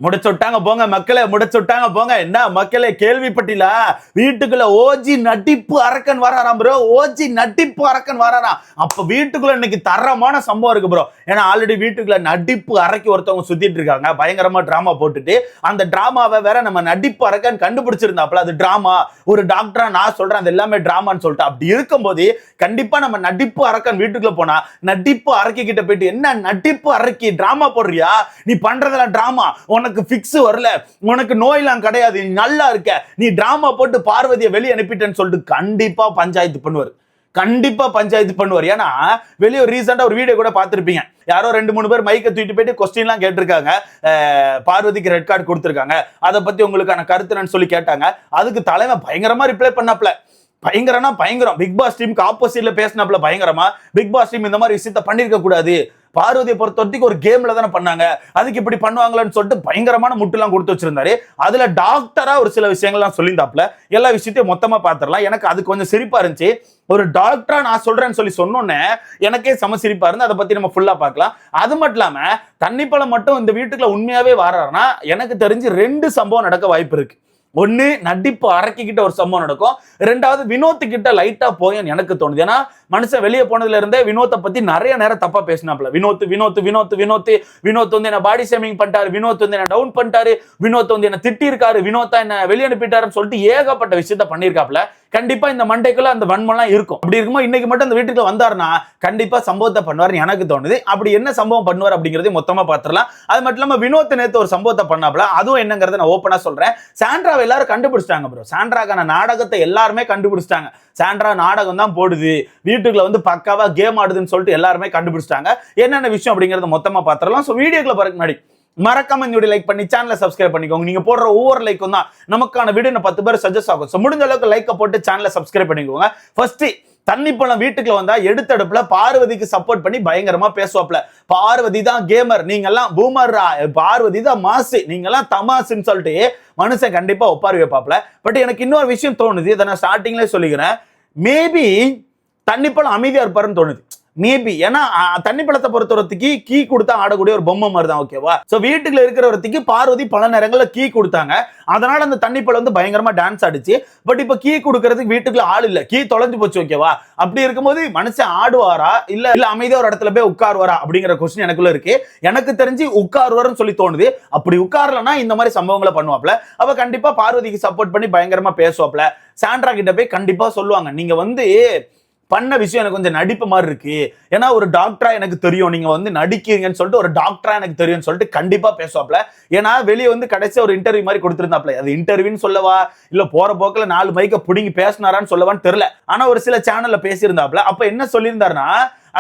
முடிச்சு விட்டாங்க போங்க மக்களே, முடிச்சு விட்டாங்க போங்க. என்ன மக்களே கேள்விப்பட்டீங்களா? வீட்டுக்குள்ள ஓஜி நட்டிப்பு அரக்கன் வராராம் ப்ரோ. ஓஜி நட்டிப்பு அரக்கன் வராராம். அப்ப வீட்டுக்குள்ள இன்னைக்கு தரமான சம்பவம் இருக்கு ப்ரோ. ஏன்னா ஆல்ரெடி வீட்டுக்குள்ள நடிப்பு அரக்கி ஒருத்தவங்க சுத்திட்டு இருக்காங்க, பயங்கரமா டிராமா போட்டுட்டு. அந்த டிராமாவை வேற நம்ம நடிப்பு அரக்கன் கண்டுபிடிச்சிருந்தாப்ல. அது டிராமா, ஒரு டாக்டரா நான் சொல்றேன் அது எல்லாமே டிராமான்னு சொல்லிட்டு. அப்படி இருக்கும்போது கண்டிப்பா நம்ம நடிப்பு அரக்கன் வீட்டுக்குள்ள போனா நடிப்பு அரக்கி கிட்ட போயிட்டு, என்ன நடிப்பு அரக்கி டிராமா போடுறியா, நீ பண்றதெல்லாம் டிராமா, உனக்கு பிக்ஸ் வரல, உனக்கு நோயெல்லாம் கிடையாது, நீ நல்லா இருக்க, நீ டிராமா போட்டு பார்வதியை வெளியே அனுப்பிட்டேன்னு சொல்லிட்டு கண்டிப்பா பஞ்சாயத்து பண்ணுவார். கண்டிப்பா பஞ்சாயத்து பண்ணுவார். ஏன்னா வெளியே ரீசெண்டா ஒரு வீடியோ கூட பார்த்திருப்பீங்க. யாரோ 2-3 பேர் மைக்கை தூக்கிட்டு போயிட்டு கொஸ்டின்லாம் கேட்டிருக்காங்க. பார்வதிக்கு ரெட் கார்டு கொடுத்துருக்காங்க, அதை பத்தி உங்களுக்கான கருத்துன்னு சொல்லி கேட்டாங்க. அதுக்கு தலைமை பயங்கரமா ரிப்ளை பண்ணாப்ல. பயங்கரம்னா பயங்கரம். பிக் பாஸ் டீமுக்கு ஆப்போசிட்ல பேசினாப்ல பயங்கரமா. பிக் பாஸ் டீம் இந்த மாதிரி விஷயத்த பண்ணிருக்க கூடாது, பார்வதியை பொறுத்த வரைக்கும் ஒரு கேம்ல தானே பண்ணாங்க, அதுக்கு இப்படி பண்ணுவாங்களான்னு சொல்லிட்டு பயங்கரமான முட்டுலாம் கொடுத்து வச்சிருந்தாரு. அதுல டாக்டரா ஒரு சில விஷயங்கள்லாம் சொல்லியிருந்தாப்ல. எல்லா விஷயத்தையும் மொத்தமா பாத்திரலாம். எனக்கு அது கொஞ்சம் சிரிப்பா இருந்துச்சு. ஒரு டாக்டரா நான் சொல்றேன்னு சொல்லி சொன்னோன்னே எனக்கே சம சிரிப்பா இருந்து. அதை பத்தி நம்ம ஃபுல்லா பார்க்கலாம். அது மட்டும் இல்லாம தண்ணிப்பழம் மட்டும் இந்த வீட்டுக்குள்ள உண்மையாவே வராருன்னா எனக்கு தெரிஞ்சு 2 சம்பவம் நடக்க வாய்ப்பு இருக்கு. ஒன்னு நடிப்பு அரக்கிக்கிட்ட ஒரு சம்பவம் நடக்கும், ரெண்டாவது வினோத்து கிட்ட லைட்டா போயன்னு எனக்கு தோணுது. ஏன்னா மனுஷன் வெளியே போனதுல இருந்தே வினோத்தை பத்தி நிறைய நேரம் தப்பா பேசினாப்ல. வினோத் வினோத் வினோத் வினோத் வினோத் வந்து என்ன பாடி ஷேமிங் பண்ணிட்டாரு, வினோத் வந்து என்ன டவுன் பண்ணிட்டாரு, வினோத் வந்து என்ன திட்டி இருக்காரு, வினோத்தா என்ன வெளியே அனுப்பிட்டாருன்னு சொல்லிட்டு ஏகப்பட்ட விஷயத்த பண்ணியிருக்காப்ல. கண்டிப்பா இந்த மண்டைக்குள்ள அந்த வன்மம்லாம் இருக்கும். அப்படி இருக்கும்போது இன்னைக்கு மட்டும் அந்த வீட்டுக்கு வந்தாருன்னா கண்டிப்பா சம்பவத்தை பண்ணுவார் எனக்கு தோணுது. அப்படி என்ன சம்பவம் பண்ணுவார் அப்படிங்கறத மொத்தமா பாத்துறலாம். அது மட்டும் இல்லாம வினோத் நேத்து ஒரு சம்பவத்தை பண்ணாப்ல, அதுவும் என்னங்கறத நான் ஓப்பனா சொல்றேன். சாண்ட்ரா எல்லாரும் கண்டுபிடிச்சிட்டாங்க ப்ரோ. சாண்ட்ராக்கான நாடகத்தை எல்லாருமே கண்டுபிடிச்சிட்டாங்க. சாண்ட்ரா நாடகம் தான் போடுது, வீட்டுக்குள்ள வந்து பக்காவா கேம் ஆடுதுன்னு சொல்லிட்டு எல்லாருமே கண்டுபிடிச்சிட்டாங்க. என்னென்ன விஷயம் அப்படிங்கறத மொத்தமா பாத்துறலாம். சோ வீடியோக்குள்ள போறதுக்கு முன்னாடி மறக்காம இந்த வீடியோ லைக் பண்ணி சேனலை சப்ஸ்கிரைப் பண்ணிக்கோங்க. நீங்க போடுற ஒவ்வொரு லைக்கும் தான் நமக்கான வீடியோ 10 பேர் சஜஸ்ட் ஆகும். சோ முடிஞ்ச அளவுக்கு லைக் போட்டு சேனலை சப்ஸ்கிரைப் பண்ணிக்கோங்க. ஃபர்ஸ்ட் தண்ணிப்பழம் வீட்டுக்குள்ள வந்தா எடுத்தடுப்புல பார்வதிக்கு சப்போர்ட் பண்ணி பயங்கரமா பேசுவாப்ல. பார்வதி தான் கேமர், நீங்க எல்லாம் பூமர்ரா, பார்வதி தான் மாசு, நீங்க எல்லாம் தமாசுன்னு சொல்லிட்டு மனுஷன் கண்டிப்பா ஒப்பாரி வைப்பாப்ல. பட் எனக்கு இன்னொரு விஷயம் தோணுது, இதை நான் ஸ்டார்டிங்லேயே சொல்லிக்கிறேன். மேபி தண்ணிப்பழம் அமைதியா இருப்பாருன்னு தோணுது. மேபி ஏன்னா தண்ணிப்பழத்தை பொறுத்தவரத்துக்கு கீ கொடுத்தா ஆடக்கூடிய ஒரு பொம்மை மாதிரி தான். ஓகேவா? சோ வீட்டுக்குள்ள இருக்கிறவரத்துக்கு பார்வதி பல நேரங்களில் கீ கொடுத்தாங்க. அதனால அந்த தண்ணிப்பழம் வந்து பயங்கரமா டான்ஸ் ஆடிச்சு. பட் இப்ப கீ கொடுக்கறதுக்கு வீட்டுக்குள்ள ஆள் இல்ல, கீ தொலைஞ்சு போச்சு. ஓகேவா? அப்படி இருக்கும்போது மனுஷன் ஆடுவாரா இல்ல அமைதியா ஒரு இடத்துல போய் உட்காருவாரா அப்படிங்கிற கொஸ்டின் எனக்குள்ள இருக்கு. எனக்கு தெரிஞ்சு உட்காருவாருன்னு சொல்லி தோணுது. அப்படி உட்காரலன்னா இந்த மாதிரி சம்பவங்களை பண்ணுவாப்ல. அப்ப கண்டிப்பா பார்வதிக்கு சப்போர்ட் பண்ணி பயங்கரமா பேசுவாப்ல. சாண்ட்ரா கிட்ட போய் கண்டிப்பா சொல்லுவாங்க, நீங்க வந்து பண்ண விஷயம் எனக்கு கொஞ்சம் நடிப்பு மாதிரி இருக்கு, ஏன்னா ஒரு டாக்டரா எனக்கு தெரியும் நீங்க வந்து நடிக்கிறீங்கன்னு சொல்லிட்டு, ஒரு டாக்டரா எனக்கு தெரியும்னு சொல்லிட்டு கண்டிப்பா பேசுவாப்ல. ஏன்னா வெளியே வந்து கடைசி ஒரு இன்டர்வியூ மாதிரி கொடுத்திருந்தாப்ல. அது இன்டர்வியூன்னு சொல்லவா இல்ல போற போக்குல 4 மைக்க புடிங்கி பேசினாரான்னு சொல்லவான்னு தெரியல. ஆனா ஒரு சில சேனல்ல பேசியிருந்தாப்ல. அப்ப என்ன சொல்லியிருந்தாருன்னா,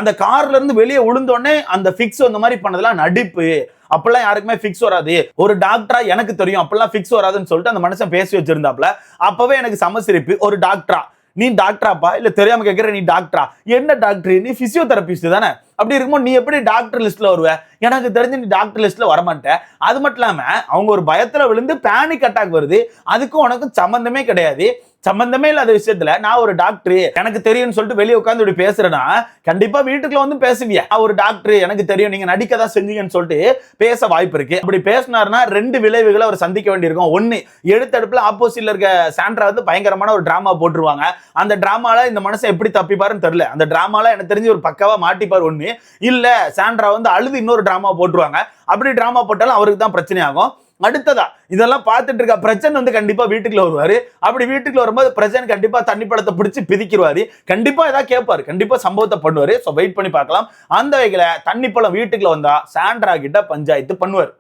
அந்த கார்ல இருந்து வெளியே விழுந்தோடனே அந்த பிக்ஸ் அந்த மாதிரி பண்ணதெல்லாம் நடிப்பு, அப்பெல்லாம் யாருக்குமே பிக்ஸ் வராது, ஒரு டாக்டரா எனக்கு தெரியும் அப்பெல்லாம் பிக்ஸ் வராதுன்னு சொல்லிட்டு அந்த மனுஷன் பேசி வச்சிருந்தாப்ல. அப்பவே எனக்கு சமசிரிப்பு. ஒரு டாக்டரா, நீ டாக்டராப்பா இல்ல தெரியாம கேட்கிற, நீ டாக்டரா, என்ன டாக்டர், நீ பிசியோதெரபிஸ்ட் தானே, அப்படி இருக்கும்போது நீ எப்படி டாக்டர் லிஸ்ட்ல வருவ? எனக்கு தெரிஞ்சு நீ டாக்டர் லிஸ்ட்ல வரமாட்டேன். அது மட்டும் இல்லாம அவங்க ஒரு பயத்துல விழுந்து பேனிக் அட்டாக் வருது, அதுக்கும் உனக்கும் சம்பந்தமே கிடையாது. சம்பந்தமே இல்லாத விஷயத்துல நான் ஒரு டாக்டர் எனக்கு தெரியும்னு சொல்லிட்டு வெளியே உட்காந்து இப்படி பேசுறேன்னா கண்டிப்பா வீட்டுக்குள்ள வந்து பேசுவிய, ஒரு டாக்டர் எனக்கு தெரியும் நீங்க நடிக்க தான் செஞ்சீங்கன்னு சொல்லிட்டு பேச வாய்ப்பு இருக்கு. அப்படி பேசினாருன்னா 2 விளைவுகளை அவர் சந்திக்க வேண்டியிருக்கும். ஒன்னு, எடுத்தடுப்புல ஆப்போசிட்ல இருக்க சாண்ட்ரா வந்து பயங்கரமான ஒரு டிராமா போட்டுருவாங்க. அந்த டிராமால இந்த மனுஷன் எப்படி தப்பிப்பாருன்னு தெரியல. அந்த டிராமால எனக்கு தெரிஞ்சு ஒரு பக்காவா மாட்டிப்பார். ஒண்ணு இல்ல சாண்ட்ரா வந்து அழுது இன்னொரு டிராமா போட்டுருவாங்க. அப்படி டிராமா போட்டாலும் அவருக்கு தான் பிரச்சனை ஆகும். அடுத்ததா இதெல்லாம் பார்த்துட்டு இருக்க பிரச்சனை வந்து கண்டிப்பா வீட்டுக்குள்ள வருவாரு. அப்படி வீட்டுக்குள்ள வரும்போது பிரச்சனை கண்டிப்பா தண்ணிப்பழத்தை பிடிச்சி பிதிக்கிறாரு. கண்டிப்பா ஏதாவது கேட்பாரு, கண்டிப்பா சம்பவத்தை பண்ணுவாரு. சோ வெயிட் பண்ணி பார்க்கலாம். அந்த வகையில தண்ணிப்பழம் வீட்டுக்குள்ள வந்தா சாண்ட்ரா கிட்ட பஞ்சாயத்து பண்ணுவார்.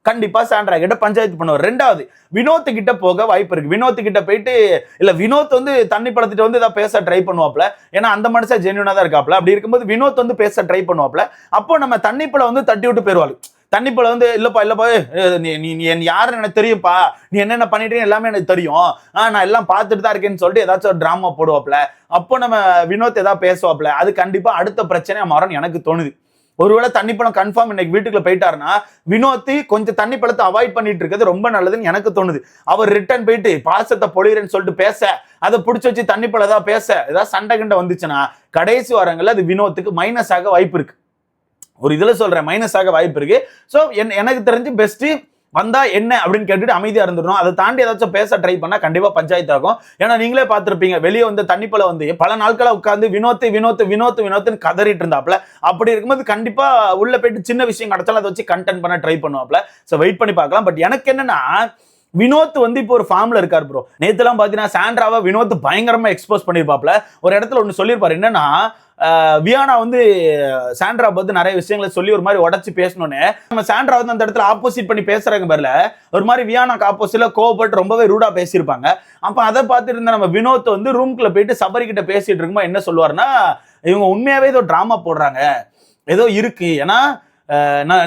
கண்டிப்பா சாண்ட்ரா கிட்ட பஞ்சாயத்து பண்ணுவார். ரெண்டாவது, வினோத் கிட்ட போக வாய்ப்பு இருக்கு. வினோத் கிட்ட போயிட்டு இல்ல வினோத் வந்து தண்ணி பழத்திட்ட வந்து ஏதாவது பேச ட்ரை பண்ணுவாப்ல. ஏன்னா அந்த மனுஷன் ஜென்யூனா தான் இருக்காப்ல. அப்படி இருக்கும்போது வினோத் வந்து பேச ட்ரை பண்ணுவாப்ல. அப்போ நம்ம தண்ணிப்பழம் வந்து தட்டி விட்டு போயிருவாள். தண்ணிப்பழம் வந்து இல்லப்பா நீ நீ யாருன்னு எனக்கு தெரியும்ப்பா, நீ என்னென்ன பண்ணிட்டீங்க எல்லாமே எனக்கு தெரியும், நான் எல்லாம் பார்த்துட்டு தான் இருக்கேன்னு சொல்லிட்டு ஏதாச்சும் ஒரு டிராமா போடுவாப்ல. அப்போ நம்ம வினோத் ஏதாவது பேசுவாப்ல. அது கண்டிப்பா அடுத்த பிரச்சனையா மாறும்னு எனக்கு தோணுது. ஒருவேளை தண்ணிப்பழம் கன்ஃபார்ம் இன்னைக்கு வீட்டுக்குள்ள போயிட்டாருன்னா வினோத் கொஞ்சம் தண்ணிப்பழத்தை அவாய்ட் பண்ணிட்டு இருக்கிறது ரொம்ப நல்லதுன்னு எனக்கு தோணுது. அவர் ரிட்டர்ன் போயிட்டு பாசத்தை பொழிறேன்னு சொல்லிட்டு பேச, அதை பிடிச்சி வச்சு தண்ணிப்பழம் ஏதாவது பேச, ஏதாவது சண்டை கண்டை வந்துச்சுன்னா கடைசி வாரங்கள்ல அது வினோத்துக்கு மைனஸ் ஆக வாய்ப்பு இருக்கு. ஒரு இதுல சொல்றேன், மைனஸ் ஆக வாய்ப்பு இருக்கு. சோ எனக்கு தெரிஞ்சு பெஸ்ட் வந்தா என்ன அப்படின்னு கேட்டுட்டு அமைதியா இருந்துடணும். அதை தாண்டி ஏதாச்சும் பேச ட்ரை பண்ணா கண்டிப்பா பஞ்சாயத்து ஆகும். ஏன்னா நீங்களே பார்த்திருப்பீங்க, வெளியே வந்து தண்ணிப்பல வந்து பல நாட்களா உட்கார்ந்து வினோத் கதறிட்டு இருந்தாப்ல. அப்படி இருக்கும்போது கண்டிப்பா உள்ள போயிட்டு சின்ன விஷயம் கிடைச்சாலும் அதை வச்சு கண்டென்ட் பண்ண ட்ரை பண்ணுவாப்ல. சோ வெயிட் பண்ணி பார்க்கலாம். பட் எனக்கு என்னன்னா, வினோத் வந்து இப்போ ஒரு ஃபார்ம்ல இருக்காரு ப்ரோ. நேத்துலாம் பாத்தீங்கன்னா சாண்ட்ராவை வினோத் பயங்கரமா எக்ஸ்போஸ் பண்ணிருப்பாப்ல. ஒரு இடத்துல ஒன்னு சொல்லியிருப்பாரு, என்னன்னா வியானா வந்து சாண்ட்ரா பத்தி நிறைய விஷயங்களை சொல்லி ஒரு மாதிரி உடச்சு பேசணும்னு நம்ம சாண்ட்ரா வந்து அந்த இடத்துல ஆப்போசிட் பண்ணி பேசுறாங்க பேர்ல ஒரு மாதிரி வியானாக்கு ஆப்போசிட்ல கோவப்பட்டு ரொம்பவே ரூடா பேசியிருப்பாங்க. அப்ப அதை பார்த்துட்டு இருந்த நம்ம வினோத் வந்து ரூம்குள்ள போயிட்டு சபரி கிட்ட பேசிட்டு இருக்கும்போது என்ன சொல்லுவாருன்னா, இவங்க உண்மையாவே ஏதோ டிராமா போடுறாங்க, ஏதோ இருக்கு. ஏன்னா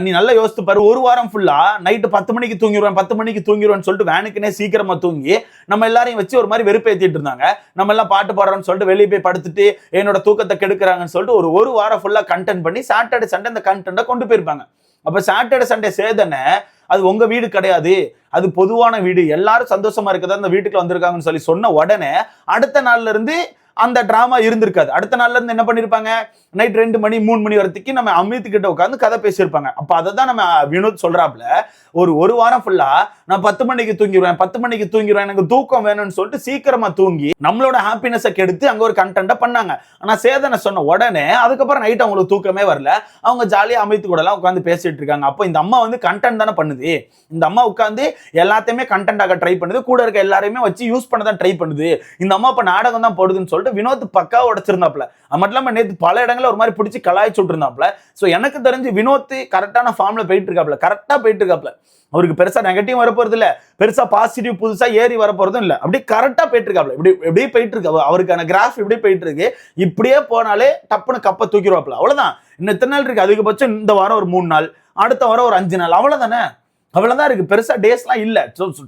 நீ நல்லா யோசித்து பாரு, ஒரு வாரம் ஃபுல்லா நைட்டு 10 மணிக்கு தூங்கிடுவேன் சொல்லிட்டு வேனுக்குனே சீக்கிரமா தூங்கி நம்ம எல்லாரையும் வச்சு ஒரு மாதிரி வெறுப்பேத்திட்டு இருந்தாங்க. நம்ம எல்லாம் பாட்டு பாடுறோம்னு சொல்லிட்டு வெளியே போய் படுத்துட்டு என்னோட தூக்கத்தை கெடுக்கிறாங்கன்னு சொல்லிட்டு ஒரு வாரம் ஃபுல்லா கண்டென்ட் பண்ணி சாட்டர்டே சண்டே அந்த கண்டென்ட்டை கொண்டு போயிருப்பாங்க. அப்ப சாட்டர்டே சண்டே சேதனை அது உங்க வீடு கிடையாது, அது பொதுவான வீடு, எல்லாரும் சந்தோஷமா இருக்கதா அந்த வீட்டுக்கு வந்திருக்காங்கன்னு சொல்லி சொன்ன உடனே அடுத்த நாள்ல இருந்து அந்த டிராமா இருந்திருக்காது. அடுத்த நாள்ல இருந்து என்ன பண்ணிருப்பாங்க, நைட் 2 மணி 3 மணி வரைக்கும் நம்ம அமித் கிட்ட உட்காந்து கதை பேசியிருப்பாங்க. அப்ப அதை தான் நம்ம வினோத் சொல்றாப்ல, ஒரு வாரம் ஃபுல்லா நான் 10 மணிக்கு தூங்கிடுவேன் எனக்கு தூக்கம் வேணும்னு சொல்லிட்டு சீக்கிரமா தூங்கி நம்மளோட ஹாப்பினஸை கெடுத்து அங்க ஒரு கண்டென்ட்டை பண்ணாங்க. ஆனா சேதனை சொன்ன உடனே அதுக்கப்புறம் நைட் அவங்களுக்கு தூக்கமே வரல, அவங்க ஜாலியா அமித் கூட எல்லாம் உட்காந்து பேசிட்டு இருக்காங்க. அப்போ இந்த அம்மா வந்து கண்டென்ட் தானே பண்ணுது, இந்த அம்மா உட்காந்து எல்லாத்தையுமே கண்டென்ட் ஆக ட்ரை பண்ணுது, கூட இருக்க எல்லாரையுமே வச்சு யூஸ் பண்ண தான் ட்ரை பண்ணுது. இந்த அம்மா இப்ப நாடகம் தான் போடுதுன்னு சொல்லிட்டு வினோத் பக்காவா உடைச்சிருந்தாப்ல. அது மட்டும் இல்லாம நேத்து பல இடங்கள்ல ஒரு மாதிரி பிடிச்சி கலாய்ச்சி விட்டுருந்தாப்ல. சோ எனக்கு தெரிஞ்சு வினோத் கரெக்டான ஃபார்ம்ல போயிட்டு இருக்காப்ல. அவருக்கு பெருசா நெகட்டிவ் வரப்போறது இல்ல, பெருசா பாசிட்டிவ் புதுசா ஏறி வரப்போறதும் இல்ல. அப்படியே கரெக்டா போயிட்டு இருக்காப்ல. இப்படி போயிட்டு இருக்கு அவருக்கான கிராஃப், இப்படி போயிட்டு இருக்கு. இப்படியே போனாலே டப்புன்னு கப்ப தூக்கிடுவாப்ல. அவ்வளவுதான். இன்னும் எத்தனை நாள் இருக்கு, அதிகபட்சம் இந்த வாரம் ஒரு 3 நாள், அடுத்த வாரம் ஒரு 5 நாள், அவ்வளவுதானே. அவ்வளவுதான் இருக்கு, பெருசா டேஸ்லாம் இல்ல.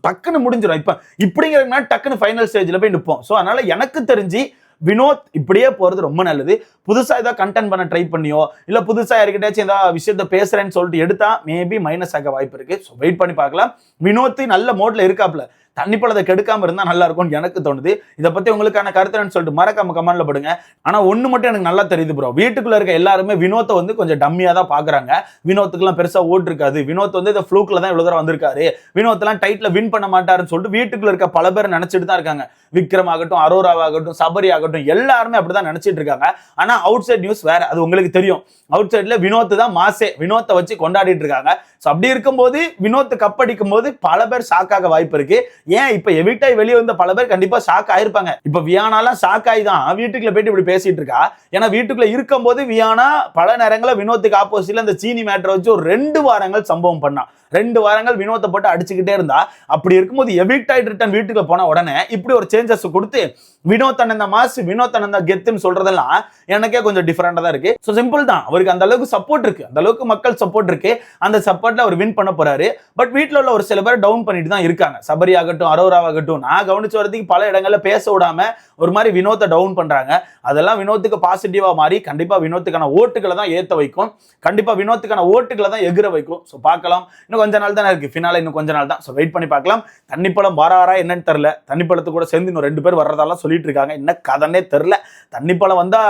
டக்குன்னு முடிஞ்சிடும். இப்ப இப்படிங்கிறதுனா டக்குன்னு ஃபைனல் ஸ்டேஜ்ல போய் நிற்போம். சோ அதனால எனக்கு தெரிஞ்சு வினோத் இப்படியே போறது ரொம்ப நல்லது. புதுசா ஏதாவது கண்டென்ட் பண்ண ட்ரை பண்ணியோ இல்ல புதுசா யார்கிட்டயாச்சும் ஏதாவது விஷயத்த பேசுறேன்னு சொல்லிட்டு எடுத்தா மேபி மைனஸ் ஆக வாய்ப்பு இருக்கு. ஸோ வெயிட் பண்ணி பார்க்கலாம். வினோத் நல்ல மோட்ல இருக்காப்ல, தண்ணி பழத்தை கெடுக்காம இருந்தா நல்லா இருக்கும்னு எனக்கு தோணுது. இதை பத்தி உங்களுக்கான கருத்துன்னு சொல்லிட்டு மறக்காம கமெண்ட்ல படுங்க. ஆனா ஒண்ணு மட்டும் எனக்கு நல்லா தெரியுது ப்ரோ, வீட்டுக்குள்ள இருக்க எல்லாருமே வினோத்தை வந்து கொஞ்சம் டம்மியா தான் பாக்குறாங்க. வினோத்துக்குலாம் பெருசா ஓட்டு இருக்காது, வினோத் வந்து இந்த ஃப்ளூக்ல தான் இவ்வளவு தூரம் வந்திருக்காரு, வினோத் எல்லாம் டைட்ல வின் பண்ண மாட்டாருன்னு சொல்லிட்டு வீட்டுக்குள்ள இருக்க பல பேர் நினைச்சிட்டு தான் இருக்காங்க. விக்ரம் ஆகட்டும், அரோராவாகட்டும், சபரி ஆகட்டும், எல்லாருமே அப்படிதான் நினைச்சிட்டு இருக்காங்க. ஆனா அவுட் சைட் நியூஸ் வேற, அது உங்களுக்கு தெரியும். அவுட் சைட்ல வினோத் தான் மாசே, வினோத்தை வச்சு கொண்டாடிட்டு இருக்காங்க. அப்படி இருக்கும்போது வினோத் கப் அடிக்கும் போது பல பேர் ஷாக் ஆக வாய்ப்பு இருக்கு. ஏன் இப்ப எவிக்டாய் வெளியே வந்த பல பேர் கண்டிப்பா ஷாக் ஆயிருப்பாங்க. இப்ப வியானாலாம் ஷாக் ஆகி தான் வீட்டுக்குள்ள போயிட்டு இப்படி பேசிட்டு இருக்கா. ஏன்னா வீட்டுக்குள்ள இருக்கும் போது வியானா பல நேரங்களில் வினோத்துக்கு ஆப்போசிட்ல இந்த சீனி மேட்டரை வச்சு ஒரு 2 வாரங்கள் சம்பவம் பண்ணா. 2 வாரங்கள் வினோத்தை போட்டு அடிச்சுக்கிட்டே இருந்தா. அப்படி இருக்கும்போது எவிக்டாய் ரிட்டர்ன் வீட்டுக்கு போன உடனே இப்படி ஒரு சேஞ்சஸ் கொடுத்து வினோத் அண்ணன் மாசு, வினோத் அண்ணன் கெத்துன்னு சொல்றதெல்லாம் எனக்கே கொஞ்சம் டிஃபரெண்டா தான் இருக்கு. ஸோ சிம்பிள் தான், அவருக்கு அந்த அளவுக்கு சப்போர்ட் இருக்கு, அந்த அளவுக்கு மக்கள் சப்போர்ட் இருக்கு. அந்த சப்போர்ட்ல அவர் வின் பண்ண போறாரு. பட் வீட்டில் உள்ள ஒரு சில பேர் டவுன் பண்ணிட்டு தான் இருக்காங்க. சபரி ஆகட்டும், அரோராவாகட்டும், நான் கவனிச்ச வரதுக்கு பல இடங்கள்ல பேச விடாம ஒரு மாதிரி வினோத்தை டவுன் பண்றாங்க. அதெல்லாம் வினோத்துக்கு பாசிட்டிவா மாறி கண்டிப்பா வினோத்துக்கான ஓட்டுகளை தான் ஏத்த வைக்கும், கண்டிப்பா வினோத்துக்கான ஓட்டுகளை தான் எகிர வைக்கும். ஸோ பார்க்கலாம், இன்னும் கொஞ்ச நாள் தானே இருக்கு, ஃபினால இன்னும் கொஞ்ச நாள் தான். ஸோ வெயிட் பண்ணி பார்க்கலாம். தண்ணிப்பழம் வாரா என்னன்னு தெரியல, தண்ணிப்பழத்து கூட சேர்ந்து இன்னும் 2 பேர் வர்றதாலாம் சொல்லிட்டு இருக்காங்க. என்ன கதனே தெரியல. தண்ணிப்பழம் வந்தா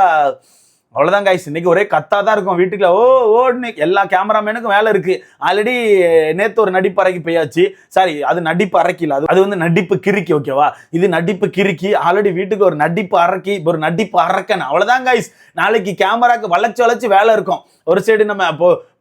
அவ்வளவுதான் கைஸ், இன்னைக்கு ஒரே கத்தா தான் இருக்கும் வீட்டுக்குள்ள. ஓடுன்னு எல்லா கேமராமேனுக்கும் வேலை இருக்கு. ஆல்ரெடி நேத்து ஒரு நடிப்பு அறைக்கு போயாச்சு. சாரி, அது நடிப்பு அறைக்கல, அது வந்து நடிப்பு கிறுக்கி. ஓகேவா, இது நடிப்பு கிறுக்கி. ஆல்ரெடி வீட்டுக்கு ஒரு நடிப்பு அறைக்கி, ஒரு நடிப்பு அரக்கன். அவ்வளவுதான் கைஸ், நாளைக்கு கேமராக்கு வளைச்சு வேலை இருக்கும். ஒரு சைடு நம்ம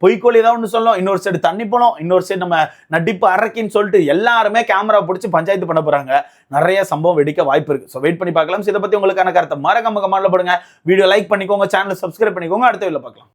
பொய்க்கோழி ஏதாவது ஒன்று சொல்லும், இன்னொரு சைடு தண்ணி போனோம், இன்னொரு சைடு நம்ம நடிப்பு அரக்கின்னு சொல்லிட்டு எல்லாருமே கேமரா பிடிச்சி பஞ்சாயத்து பண்ண போறாங்க. நிறைய சம்பவம் வெடிக்க வாய்ப்பு இருக்கு. ஸோ வெயிட் பண்ணி பார்க்கலாம். இதை பத்தி உங்களுக்கான கருத்தை மறக்காம கமெண்ட்ல போடுங்க. வீடியோ லைக் பண்ணிக்கோங்க, சேனலை சப்ஸ்கிரைப் பண்ணிக்கோங்க. அடுத்த வீடியோல பார்க்கலாம்.